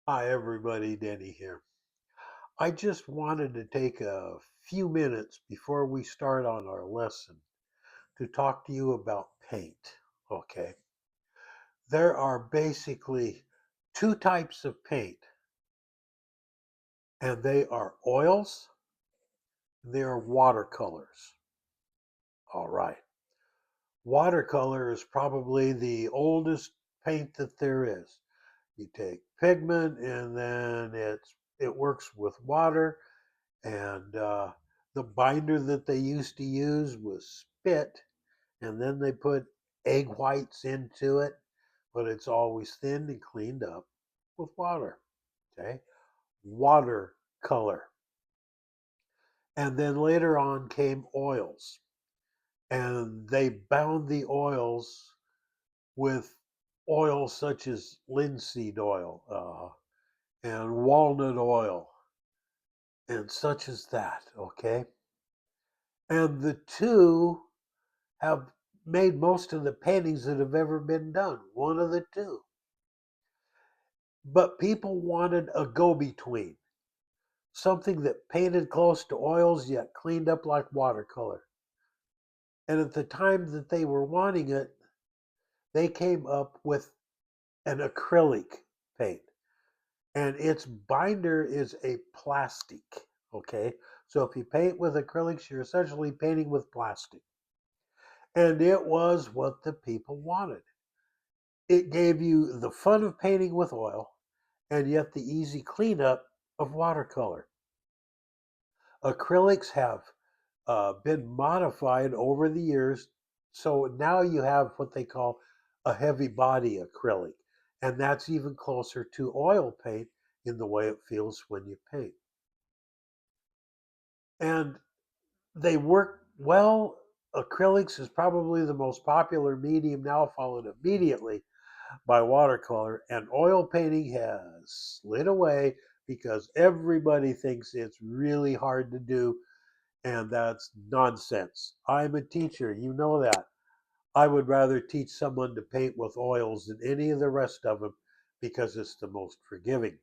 Hi, everybody. Denny here. I just wanted to take a few minutes before we start on our lesson to talk to you about paint. Okay. There are basically two types of paint, and they are oils and they are watercolors. All right. Watercolor is probably the oldest paint that there is. You take pigment and then it works with water. And the binder that they used to use was spit, and then they put egg whites into it, but it's always thinned and cleaned up with water. Okay, watercolor. And then later on came oils, and they bound the oils with oils such as linseed oil and walnut oil and such as that. Okay, and the two have made most of the paintings that have ever been done, one of the two. But people wanted a go between, something that painted close to oils yet cleaned up like watercolor. And at the time that they were wanting it, they came up with an acrylic paint. And its binder is a plastic. Okay. So if you paint with acrylics, you're essentially painting with plastic. And it was what the people wanted. It gave you the fun of painting with oil and yet the easy cleanup of watercolor. Acrylics have been modified over the years, so now you have what they call a heavy body acrylic, and that's even closer to oil paint in the way it feels when you paint. And they work well. Acrylics is probably the most popular medium now, followed immediately by watercolor, and oil painting has slid away because everybody thinks it's really hard to do, and that's nonsense. I'm a teacher, you know that. I would rather teach someone to paint with oils than any of the rest of them because it's the most forgiving.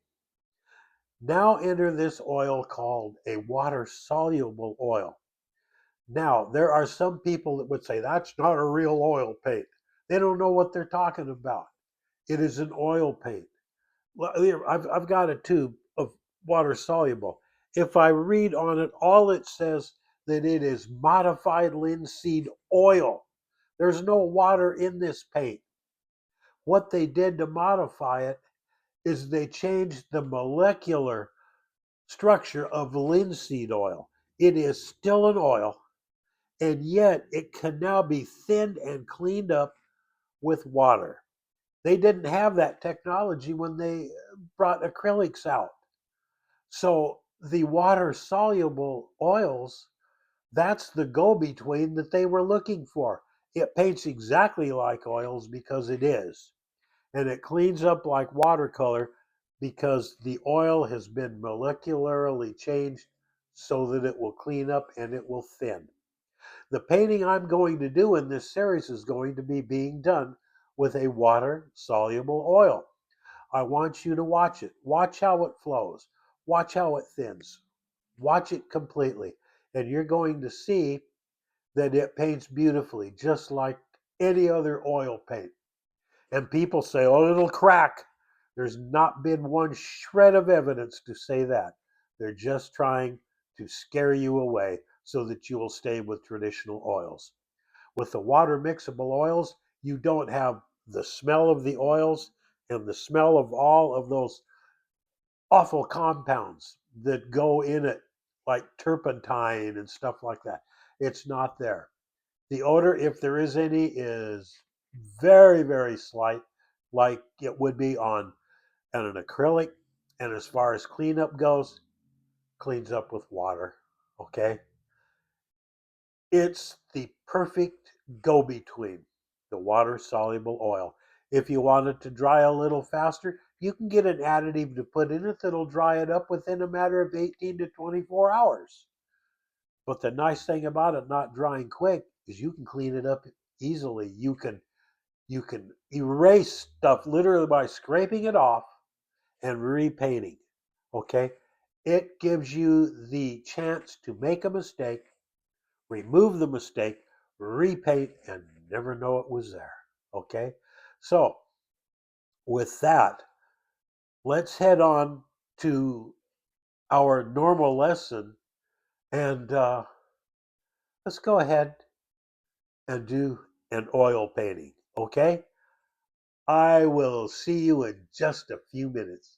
Now enter this oil called a water soluble oil. Now, there are some people that would say that's not a real oil paint. They don't know what they're talking about. It is an oil paint. Here, I've got a tube of water soluble. If I read on it, all it says that it is modified linseed oil. There's no water in this paint. What they did to modify it is they changed the molecular structure of linseed oil. It is still an oil, and yet it can now be thinned and cleaned up with water. They didn't have that technology when they brought acrylics out. So the water soluble oils, that's the go between that they were looking for. It paints exactly like oils because it is, and it cleans up like watercolor because the oil has been molecularly changed so that it will clean up and it will thin. The painting I'm going to do in this series is going to be being done with a water soluble oil. I want you to watch it. Watch how it flows. Watch how it thins. Watch it completely. And you're going to see that it paints beautifully, just like any other oil paint. And people say, oh, it'll crack. There's not been one shred of evidence to say that. They're just trying to scare you away so that you will stay with traditional oils. With the water mixable oils, you don't have the smell of the oils and the smell of all of those awful compounds that go in it, like turpentine and stuff like that. It's not there. The odor, if there is any, is very, very slight, like it would be on an acrylic. And as far as cleanup goes, cleans up with water. Okay? It's the perfect go between the water soluble oil. If you want it to dry a little faster, you can get an additive to put in it that'll dry it up within a matter of 18 to 24 hours. But the nice thing about it not drying quick is you can clean it up easily. You can erase stuff literally by scraping it off and repainting. Okay? It gives you the chance to make a mistake, remove the mistake, repaint, and never know it was there. Okay? So, with that, let's head on to our normal lesson and let's go ahead and do an oil painting. Okay? I will see you in just a few minutes.